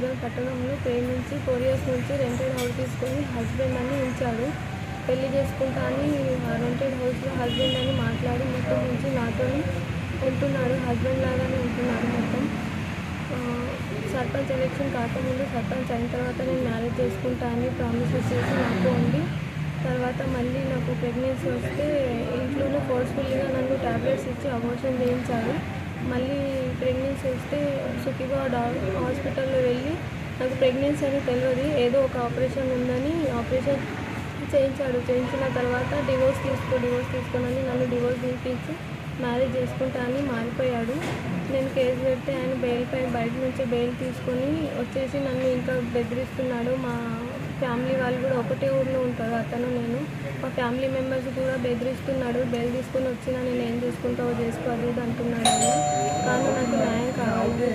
వరంగల్ పట్టణంలో ప్రేమించి 4 years నుంచి రెంటెడ్ హౌస్ తీసుకొని హస్బెండ్ అని ఉంచాడు. పెళ్లి చేసుకుంటా అని రెంటెడ్ హౌస్లో హస్బెండ్ అని మాట్లాడి మొత్తం నుంచి నాతో ఉంటున్నాడు. హస్బెండ్ లాగానే ఉంటున్నాడు మొత్తం. సర్పంచ్ ఎలక్షన్ కాకముందు సర్పంచ్ అయిన తర్వాత నేను మ్యారేజ్ చేసుకుంటా అని ప్రామిసెస్ చేసి నాతో ఉండి, తర్వాత మళ్ళీ నాకు ప్రెగ్నెన్సీ వస్తే ఇంట్లోనే ఫోర్స్ఫుల్గా నన్ను ట్యాబ్లెట్స్ ఇచ్చి అబార్షన్ చేయించాడు. మళ్ళీ ప్రెగ్నెన్సీ వస్తే సుఖీబా హాస్పిటల్లో వెళ్ళి నాకు ప్రెగ్నెన్సీ అని తెలియదు, ఏదో ఒక ఆపరేషన్ ఉందని ఆపరేషన్ చేయించాడు. చేయించిన తర్వాత డివోర్స్ తీసుకోనని నన్ను డివోర్స్ తీపించి మ్యారేజ్ చేసుకుంటా అని మారిపోయాడు. నేను కేసు పెడితే ఆయన బయట నుంచి బెయిల్ తీసుకొని వచ్చేసి నన్ను ఇంకా బెదిరిస్తున్నాడు. మా ఫ్యామిలీ వాళ్ళు కూడా ఒకటే ఊర్లో ఉంటారు, అతను నేను. మా ఫ్యామిలీ మెంబర్స్ కూడా బెదిరిస్తున్నాడు. బెయిల్ తీసుకొని వచ్చినా నేను ఏం చేసుకుంటావో చేసుకో అది ఇది అంటున్నాడు. కానీ నాకు న్యాయం కావాలి.